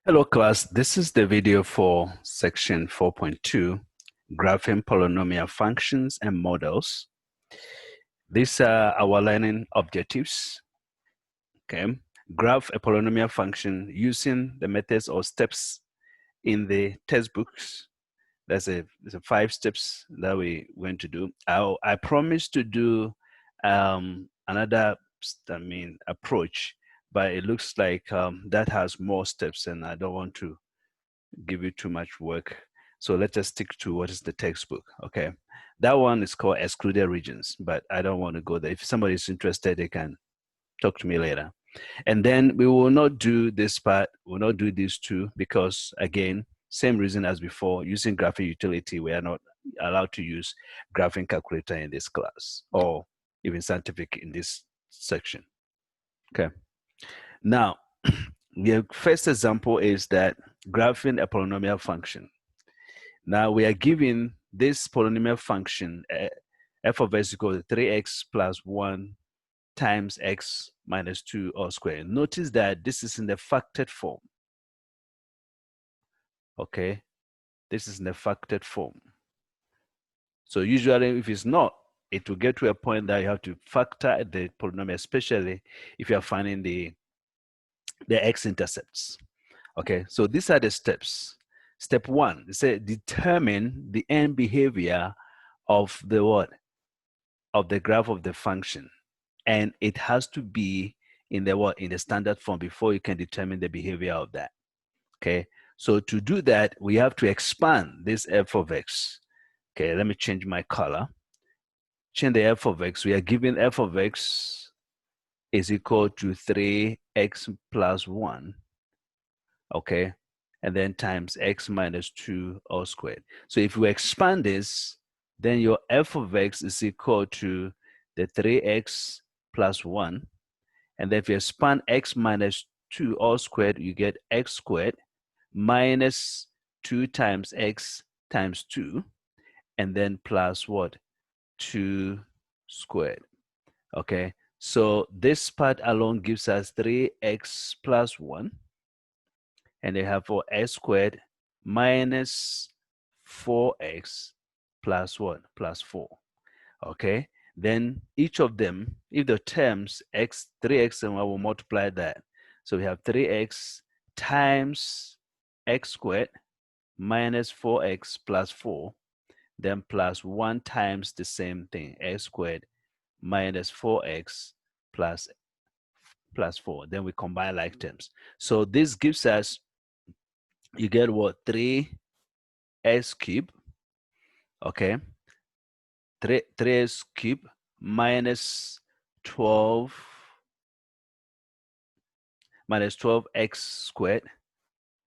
Hello class, this is the video for section 4.2, graphing polynomial functions and models. These are our learning objectives. Okay, graph a polynomial function using the methods or steps in the textbooks. There's a 5 steps that we going to do. I promise to do another approach, but it looks like that has more steps and I don't want to give you too much work. So let us stick to what is the textbook. Okay, that one is called excluded regions, but I don't want to go there. If somebody is interested, they can talk to me later. And then we will not do this part, we'll not do these two, because again, same reason as before, using graphing utility, we are not allowed to use graphing calculator in this class, or even scientific in this section. Okay, now the first example is that graphing a polynomial function. Now we are given this polynomial function, f of x equals to 3x plus 1 times x minus 2 all squared. Notice that this is in the factored form. Okay, this is in the factored form. So usually if it's not, it will get to a point that you have to factor the polynomial, especially if you are finding the x-intercepts. Okay, so these are the steps. Step 1, it says determine the end behavior of the what? Of the graph of the function. And it has to be in the what? In the standard form before you can determine the behavior of that. Okay, so to do that, we have to expand this f of x. Okay, let me change my color. Change the f of x. We are given f of x is equal to 3x plus 1. Okay, and then times x minus 2 all squared. So if we expand this, then your f of x is equal to the 3x plus 1. And then if you expand x minus 2 all squared, you get x squared minus 2 times x times 2, and then plus what? 2 squared. Okay, so this part alone gives us 3x plus 1. And they have for x squared minus 4x plus what? Plus 4. Okay, then each of them, if the terms x, 3x, and 1 will multiply that. So we have 3x times x squared minus 4x plus 4, then plus 1 times the same thing, x squared minus 4x plus 4. Then we combine like terms. So this gives us, you get what? 3x cubed, okay? 3x cubed minus 12 minus 12x squared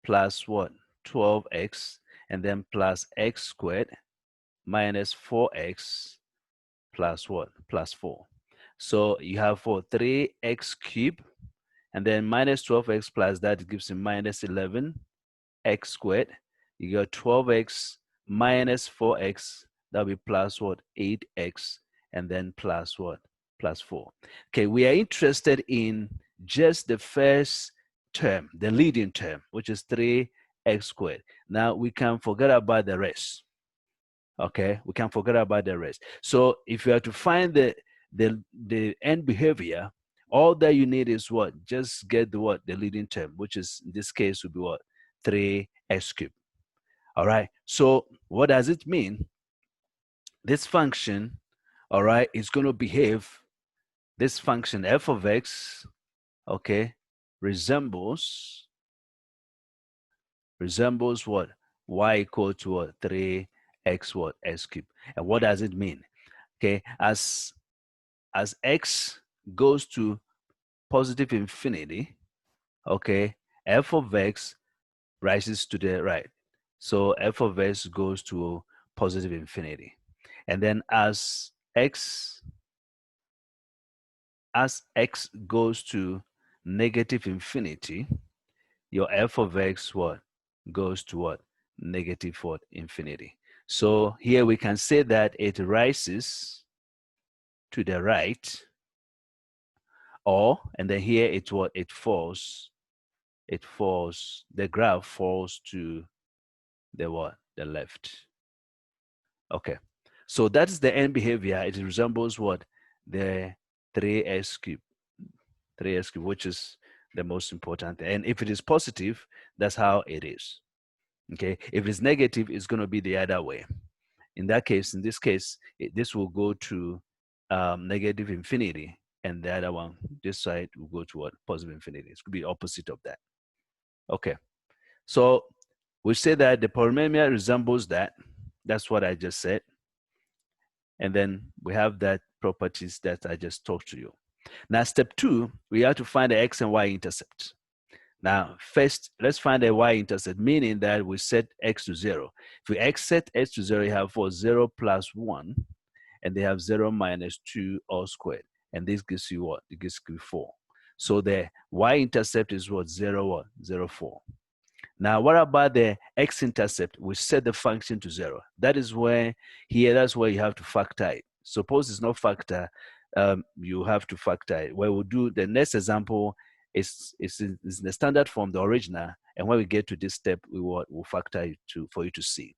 plus what? 12x, and then plus x squared minus 4x plus what? Plus 4. So you have for 3x cubed, and then minus 12x plus that gives you minus 11x squared. You got 12x minus 4x, that'll be plus what? 8x, and then plus what? Plus 4. Okay, we are interested in just the first term, the leading term, which is 3x squared. Now we can forget about the rest. Okay, we can forget about the rest. So if you have to find the end behavior, all that you need is what? Just get the what? The leading term, which is in this case would be what? 3x cubed. All right, so what does it mean? This function, all right, is going to behave, this function f of x, okay, resembles what? Y equal to what? 3x what? X cubed. And what does it mean? Okay, as x goes to positive infinity, okay, f of x rises to the right. So f of x goes to positive infinity. And then as x goes to negative infinity, your f of x what? Goes to what? Negative what? Infinity. So here we can say that it rises to the right, or, and then here it's what? It falls the graph falls to the what? The left. Okay. So that is the end behavior. It resembles what? The 3x cube. 3x cube, which is the most important. And if it is positive, that's how it is. Okay. If it's negative, it's going to be the other way. In that case, in this case, this will go to negative infinity, and the other one, this side, will go to what? Positive infinity. It could be opposite of that. Okay. So we say that the polynomial resembles that. That's what I just said. And then we have that properties that I just talked to you. Now, step 2, we have to find the x and y intercept. Now, first, let's find the y-intercept, meaning that we set x to 0. If we set x to 0, you have for 0 plus 1, and they have 0 minus 2 all squared. And this gives you what? It gives you 4. So the y-intercept is what? 0, what? 0, 4. Now, what about the x-intercept? We set the function to 0. That is where, that's where you have to factor it. Suppose it's not factor, you have to factor it. Where we'll do the next example is in the standard form, the original, and when we get to this step, we'll factor it for you to see.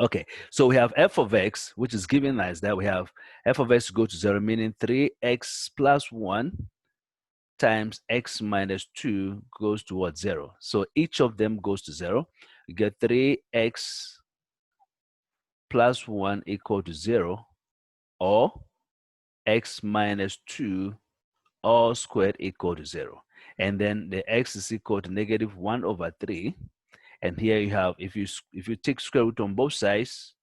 Okay, so we have f of x, which is given as that. We have f of x go to 0, meaning 3x plus 1 times x minus 2 goes to what? 0. So each of them goes to 0. You get 3x plus 1 equal to 0, or x minus 2 all squared equal to 0. And then the x is equal to negative 1 over 3. And here you have, if you take square root on both sides,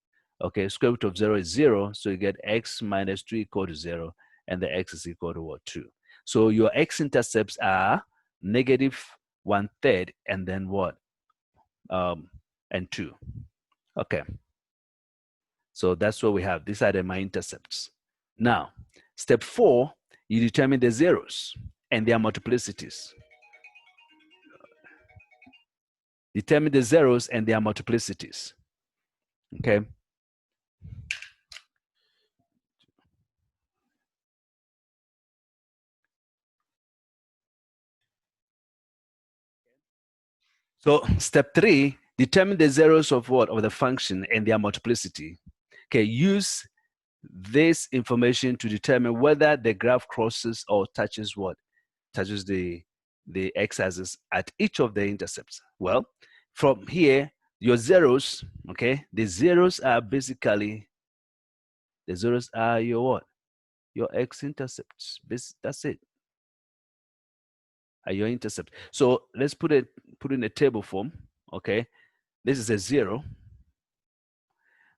okay, square root of 0 is 0. So you get x minus 2 equal to 0. And the x is equal to what? 2. So your x-intercepts are negative 1/3 and then what? And 2. Okay. So that's what we have. These are my intercepts. Now, step 4, you determine the zeros and their multiplicities. Determine the zeros and their multiplicities. Okay. So step 3, determine the zeros of what? Of the function and their multiplicity. Okay, use this information to determine whether the graph crosses or touches what? Touches the x-axis at each of the intercepts. Well, from here, your zeros, okay, the zeros are basically, the zeros are your what? Your x-intercepts. That's it. Are your intercept. So let's put in a table form, okay? This is a 0,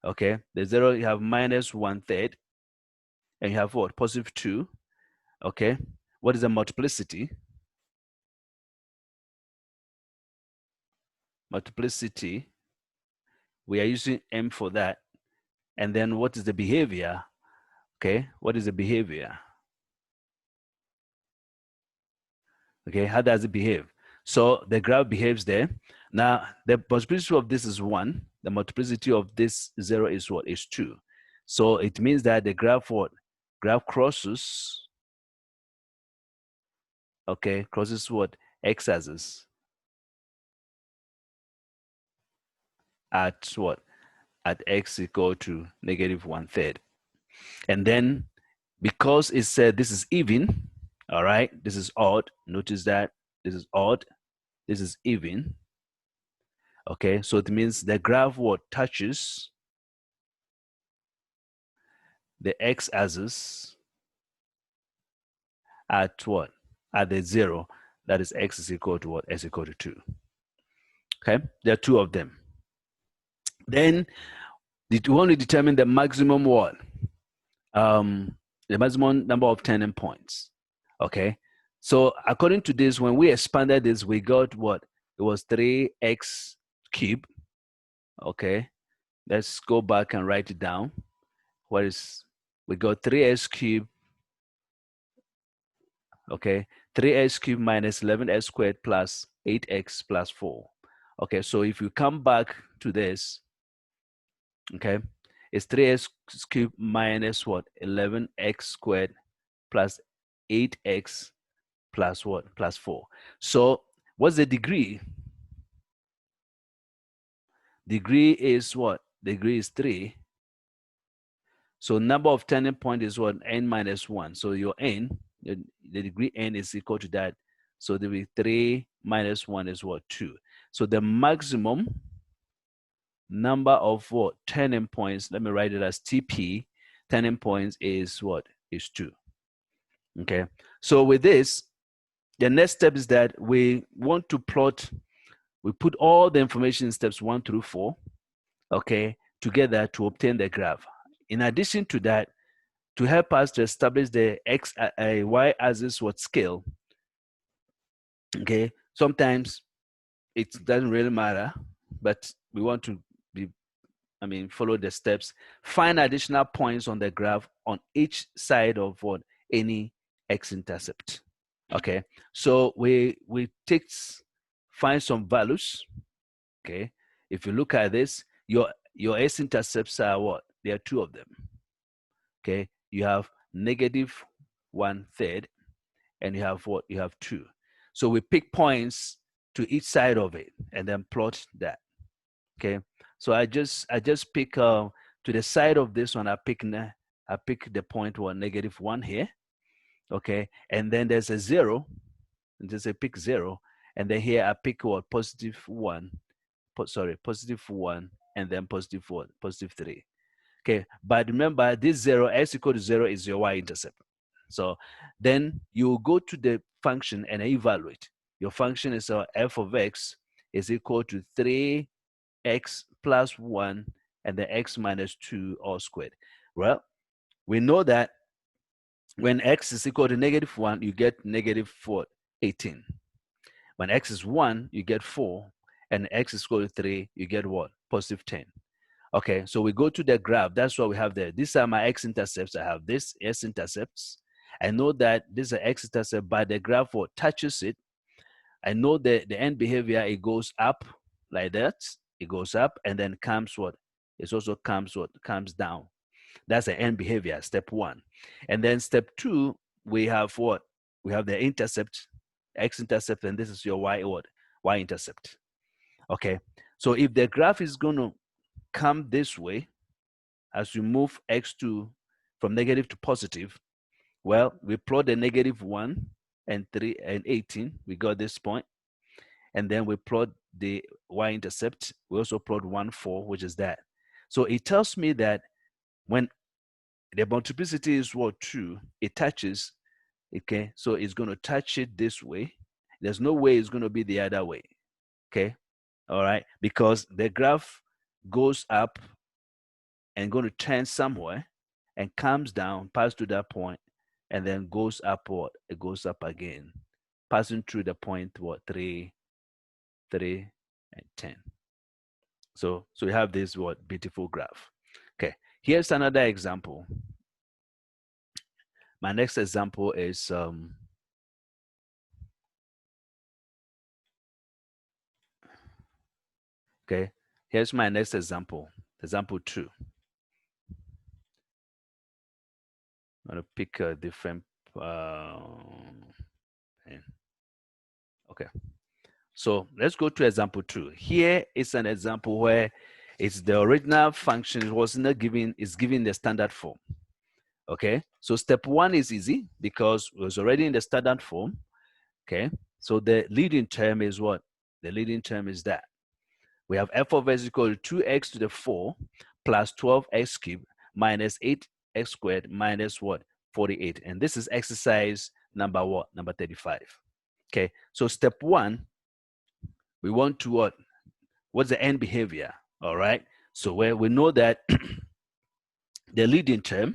okay? The 0, you have minus 1/3, and you have what? Positive 2, okay? What is the multiplicity? Multiplicity, we are using M for that. And then what is the behavior? Okay, what is the behavior? Okay, how does it behave? So the graph behaves there. Now, the multiplicity of this is 1. The multiplicity of this 0 is what? Is 2. So it means that the graph what? Graph crosses, okay, crosses what? X-axis at what? At x equal to negative 1/3. And then because it said this is even, all right, this is odd. Notice that this is odd, this is even. Okay, so it means the graph what? Touches the x-axis at what? At the 0, that is x is equal to what? S equal to 2. Okay, there are 2 of them. Then we want to determine the maximum what? The maximum number of turning points. Okay, so according to this, when we expanded this, we got what? It was 3x cubed. Okay, let's go back and write it down. What is, we got 3x cubed. Okay, 3x cubed minus 11x squared plus 8x plus 4. Okay, so if you come back to this, okay, it's 3x cubed minus what? 11x squared plus 8x plus what? Plus 4. So What's the degree? Degree is what? Degree is 3. So number of turning point is what? N minus 1. So your n, the degree n is equal to that. So there will be 3 minus 1 is what? 2. So the maximum number of what? Turning points, let me write it as TP, turning points is what? Is 2. Okay. So with this, the next step is that we want to plot, we put all the information in steps 1 through 4, okay, together to obtain the graph. In addition to that, to help us to establish the y-axis what scale, okay, sometimes it doesn't really matter, but we want to be, follow the steps, find additional points on the graph on each side of what? Any x-intercept. Okay, so we find some values. Okay, if you look at this, your x-intercepts are what? There are 2 of them. Okay, you have negative 1/3, and you have what? You have 2. So we pick points to each side of it and then plot that. Okay, so I just pick to the side of this one. I pick the point what? -1 here. Okay, and then there's a 0, and just say pick 0, and then here I pick what? +1, +1, and then +4, +3. Okay, but remember this 0, x equal to 0 is your y-intercept. So then you go to the function and evaluate. Your function is f of x is equal to 3x plus 1 and then x minus 2 all squared. Well, we know that when x is equal to -1, you get -18. When x is 1, you get 4, and x is equal to 3, you get what? +10. Okay, so we go to the graph. That's what we have there. These are my x-intercepts. I have this s-intercepts. I know that this is an x-intercept, but the graph what touches it. I know that the end behavior, it goes up like that. It goes up and then comes what? It also comes what? Comes down. That's the end behavior, step 1. And then step 2, we have what? We have the intercept, x-intercept, and this is your y-intercept. Okay, so if the graph is going to come this way, as we move x2 from negative to positive, well, we plot the -1 and 3 and 18. We got this point. And then we plot the y-intercept. We also plot 1, 4, which is that. So it tells me that when the multiplicity is what? 2, it touches, okay? So it's going to touch it this way. There's no way it's going to be the other way, okay? All right, because the graph goes up and going to turn somewhere and comes down, pass to that point, and then goes upward. It goes up again, passing through the point what? 3, 3, and 10. So we have this what? Beautiful graph. Okay, here's another example. My next example is okay, here's my next example. Example 2. I'm gonna pick a different pen. Okay, so let's go to example 2. Here is an example where it's the original function was not given, is given the standard form. Okay, so step 1 is easy because it was already in the standard form. Okay, so the leading term is what? The leading term is that we have f of x equal to 2x to the 4 plus 12x cubed minus 8x squared minus what? 48. And this is exercise number what? Number 35. Okay, so step 1, we want to what? What's the end behavior? All right, so where we know that the leading term,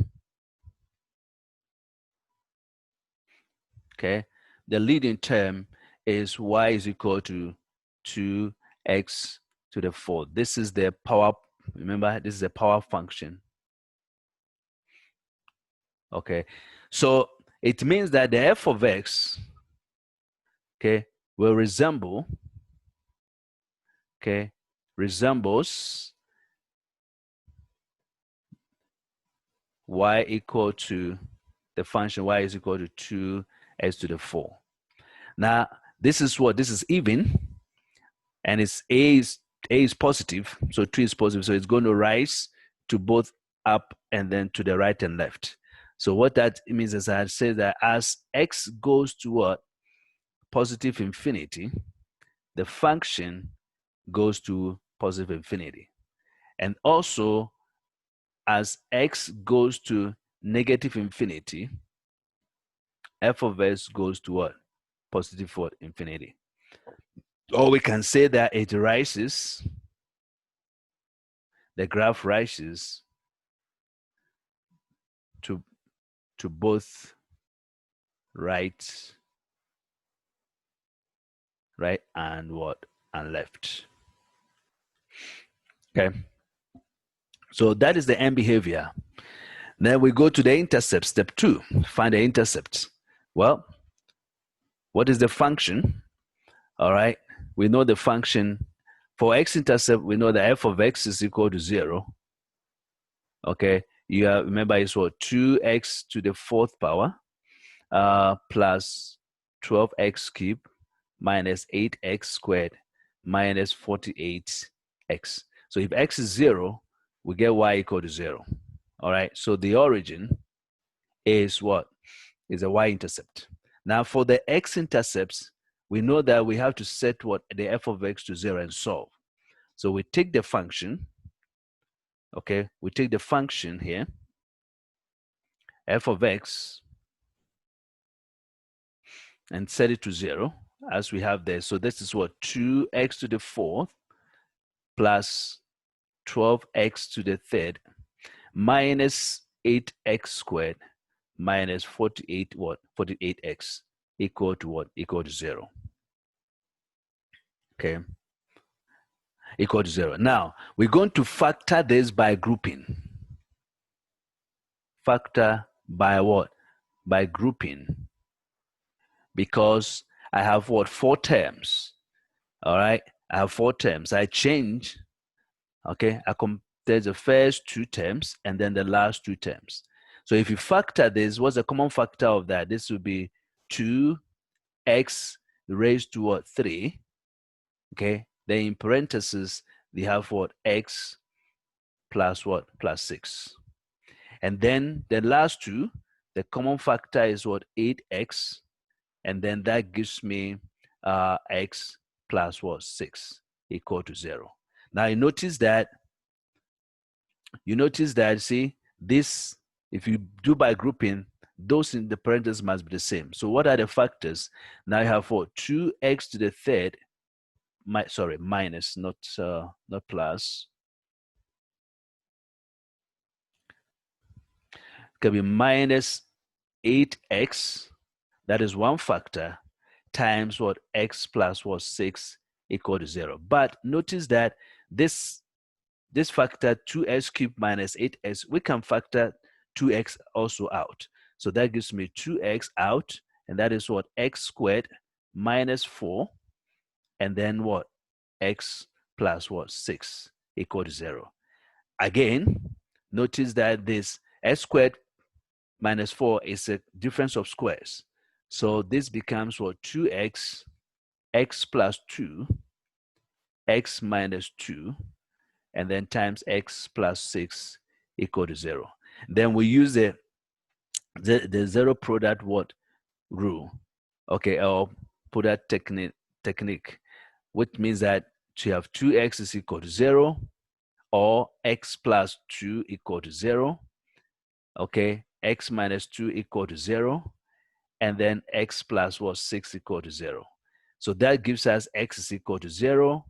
okay, the leading term is y is equal to 2x to the 4. This is the power, remember, this is a power function. Okay, so it means that the f of x, okay, will resemble, okay, resembles y equal to the function y is equal to 2x to the 4. Now, this is what? This is even, and it's A is positive, so 2 is positive, so it's going to rise to both up and then to the right and left. So what that means is I say that as x goes to what? Positive infinity, the function goes to positive infinity. And also, as x goes to negative infinity, f of s goes to what? Positive what? Infinity. Or we can say that it rises, the graph rises to both right and what? And left. Okay. So that is the end behavior. Then we go to the intercept, step 2, find the intercept. Well, what is the function? All right, we know the function. For x-intercept, we know that f of x is equal to 0. Okay, you have, remember it's what? 2x to the 4th power plus 12x cubed minus 8x squared minus 48x. So if x is 0, we get y equal to 0. All right, so the origin is what? Is a y-intercept. Now for the x-intercepts, we know that we have to set what? The f of x to 0 and solve. So we take the function, okay? We take the function here, f of x, and set it to 0 as we have there. So this is what? 2x to the 4th plus 12x to the 3rd minus 8x squared minus 48 what? 48x equal to what? Equal to 0. Okay, equal to 0. Now we're going to factor this by grouping. Factor by what? By grouping, because I have what? 4 terms. All right, I have 4 terms. I change, okay, there's the first 2 terms and then the last 2 terms. So if you factor this, what's the common factor of that? This would be 2x raised to what? 3. Okay, then in parentheses, they have what? X plus what? Plus 6. And then the last 2, the common factor is what? 8x. And then that gives me x plus what? 6 equal to 0. Now you notice that, see, this, if you do by grouping, those in the parentheses must be the same. So what are the factors? Now you have what? 2x to the 3rd, minus, not plus. Can be minus 8x, that is one factor, times what? X plus what? 6 equal to 0. But notice that this factor 2x cubed minus 8x, we can factor 2x also out. So that gives me 2x out, and that is what? X squared minus 4, and then what? X plus what? 6 equal to 0. Again, notice that this x squared minus 4 is a difference of squares. So this becomes what? 2x, x plus 2, x minus 2, and then times x plus 6 equal to 0. Then we use the zero product what? Rule. Okay, or product technique, which means that you have 2x is equal to 0, or x plus 2 equal to 0. Okay, x minus 2 equal to 0, and then x plus what? 6 equal to 0. So that gives us x is equal to 0,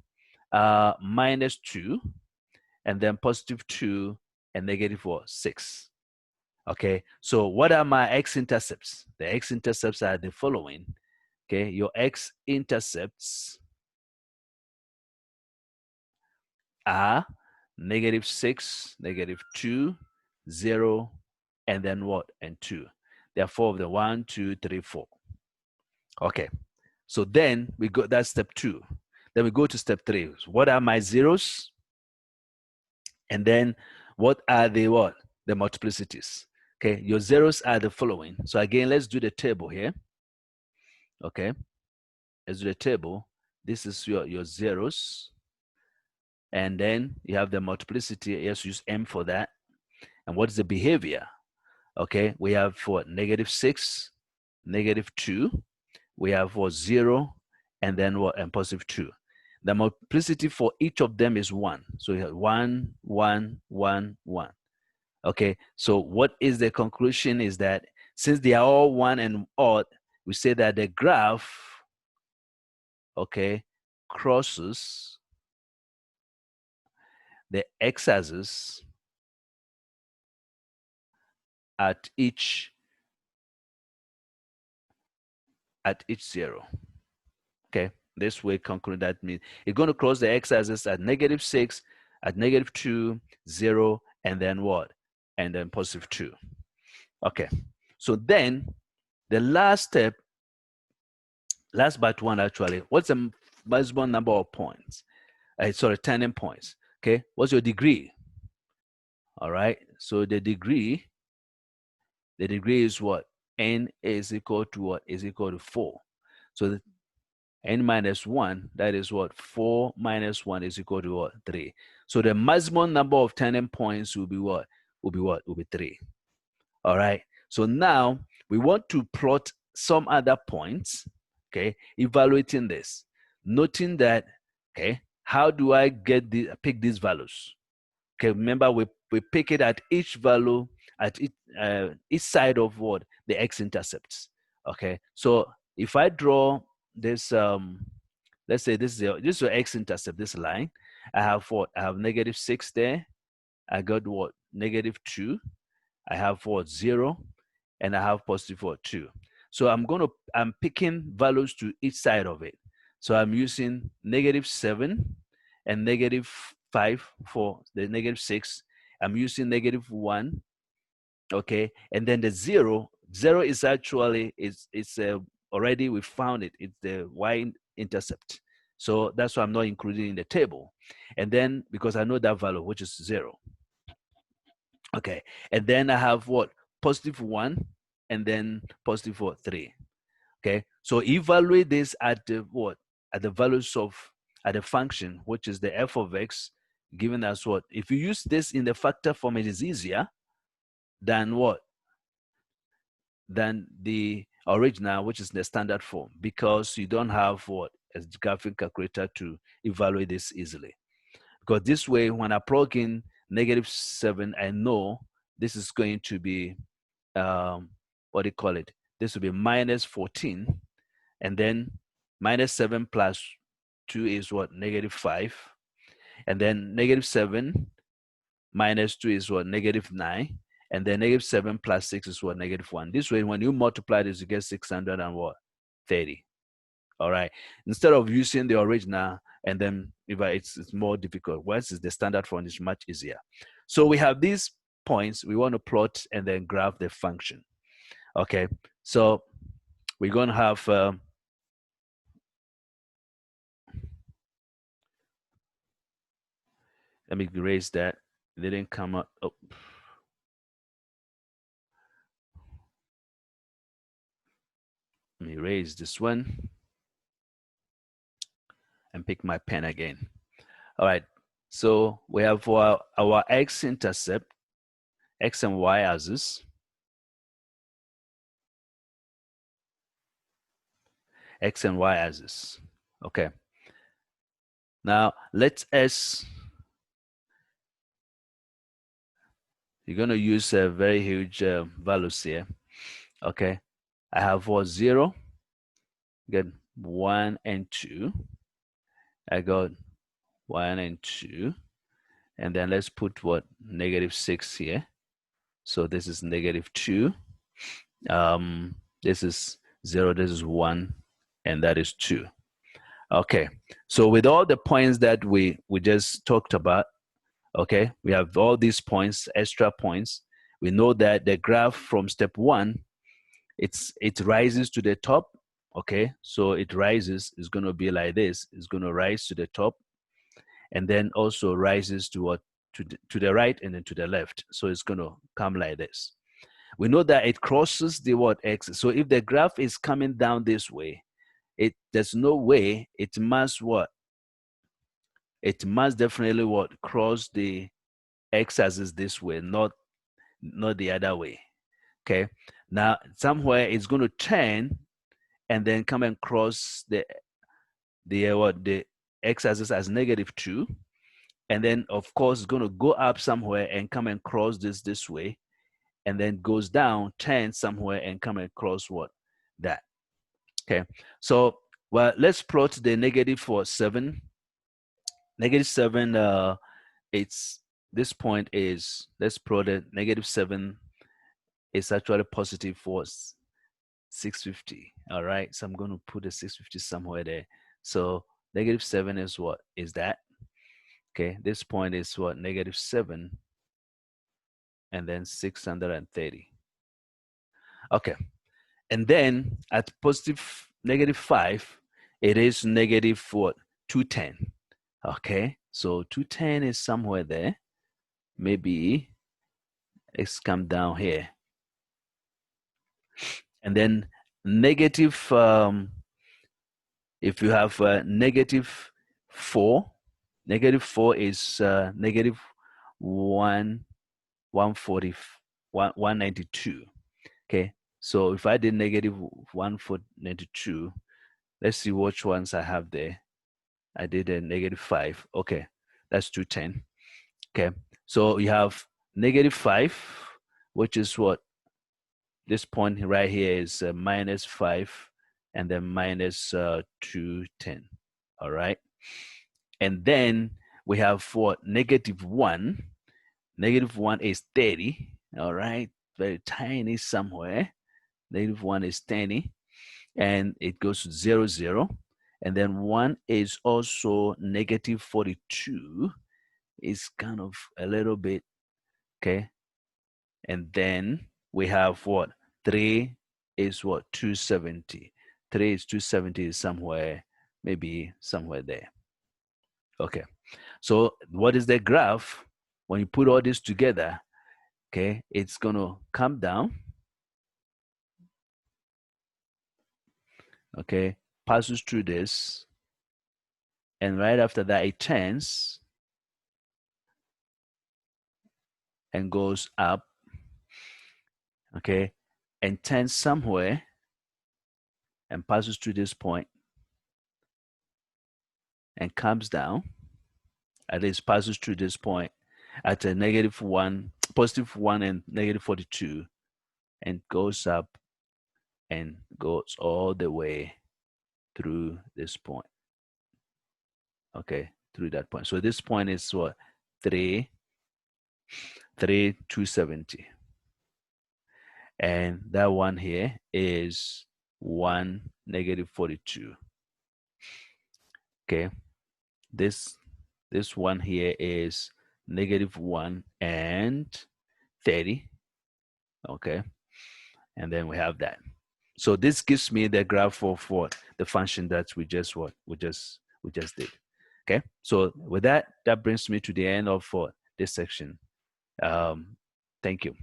minus 2, and then positive 2, and negative what? 6. Okay, so what are my x-intercepts? The x-intercepts are the following. Okay, your x-intercepts are negative 6, negative 2, 0, and then what? And 2. There are 4 of them. 1, 2, 3, 4. Okay, so then we go, that's step 2. Then we go to step 3. What are my zeros? And then what are the what? The multiplicities. Okay, your zeros are the following. So again, let's do the table here. Okay, let's do the table. This is your zeros. And then you have the multiplicity. Yes, use M for that. And what's the behavior? Okay, we have for -6, -2. We have for 0, and then what? And +2. The multiplicity for each of them is 1. So you have 1, 1, 1, 1. Okay, so what is the conclusion is that since they are all 1 and odd, we say that the graph, okay, crosses the x-axis at each 0. Okay, this way conclude that means it's going to cross the x-axis at -6, at -2, 0, and then what? And then +2. Okay, so then the last step, last but one actually, what's the maximum number of points? Sorry, turning points. Okay, what's your degree? All right, so the degree is what? N is equal to what? Is equal to 4. So n minus 1, that is what? 4 minus 1 is equal to what? 3. So the maximum number of turning points will be what? Will be 3. All right. So now we want to plot some other points, okay, evaluating this. Noting that, okay, how do I pick these values? Okay, remember we pick it at each value, at each side of what? The x-intercepts. Okay, so if I draw this, let's say this is your x-intercept, this line. I have what? I have -6 there. I got what? -2. I have what? 0, and I have +2. So I'm picking values to each side of it. So I'm using -7 and -5 for the -6. I'm using -1, okay, and then the 0 is actually it's already we found it. It's the y-intercept. So that's why I'm not including in the table. And then because I know that value, which is 0. Okay, and then I have what? +1 and then +3. Okay, so evaluate this at the what? At the values of, at the function, which is the f of x, given as what? If you use this in the factor form, it is easier than what? Than the original, which is the standard form, because you don't have what? A graphic calculator to evaluate this easily. Because this way, when I plug in -7, I know this is going to be, what do you call it? This will be -14, and then -7 plus 2 is what? -5, and then -7 minus 2 is what? -9, and then -7 plus 6 is what? -1. This way, when you multiply this, you get 630. All right. Instead of using the original, and then if it's more difficult. Once it's the standard form, it's much easier. So we have these points we want to plot and then graph the function. Okay. So we're going to have let me erase that. It didn't come up. Oh. Let me erase this one and pick my pen again. All right. So we have our x-intercept, x and y axis. X and y axis. Okay. Now let us, you're going to use a very huge values here. Okay. I have what? 0, get 1 and 2. I got 1 and 2. And then let's put what? -6 here. So this is -2. This is 0, this is 1, and that is 2. Okay, so with all the points that we just talked about, okay, we have all these points, extra points. We know that the graph from step 1, it rises to the top. Okay, so it rises, it's going to be like this. It's going to rise to the top, and then also rises to what? To the right and then to the left. So it's going to come like this. We know that it crosses the what? X. So if the graph is coming down this way, there's no way it must what? It must definitely what? Cross the x-axis this way, not the other way. Okay. Now somewhere it's going to turn and then come and cross the x-axis as -2, and then of course it's going to go up somewhere and come and cross this way, and then goes down, turn somewhere and come and cross what? That. Okay. So well, let's plot the negative for 7. -7, it's this point is, let's plot it. -7 is actually positive for 650. All right, so I'm going to put a 650 somewhere there. So -7 is what? Is that? Okay, this point is what? -7 and then 630. Okay, and then at positive -5, it is negative what? 210. Okay, so 210 is somewhere there. Maybe it's come down here. And then negative, if you have -4, -4 is negative 192. Okay, so if I did -192, let's see which ones I have there. I did a -5. Okay, that's 210. Okay, so you have -5, which is what? This point right here is -5, and then -210. All right, and then we have for -1. -1 is 30. All right, very tiny somewhere. -1 is 30, and it goes to 0, 0. And then 1 is also -42. It's kind of a little bit, okay. And then we have what? 3 is what? 270. 3 is 270 is somewhere, maybe somewhere there. Okay. So what is the graph? When you put all this together, okay, it's going to come down. Okay, passes through this. And right after that, it turns and goes up. Okay, and turns somewhere and passes through this point and comes down. At least passes through this point at a -1, +1 and -42, and goes up and goes all the way through this point. Okay, through that point. So this point is what? 270. And that one here is 1, -42. Okay, this one here is -1 and 30. Okay, and then we have that. So this gives me the graph of what? The function that we just did. Okay, so with that brings me to the end of this section. Thank you.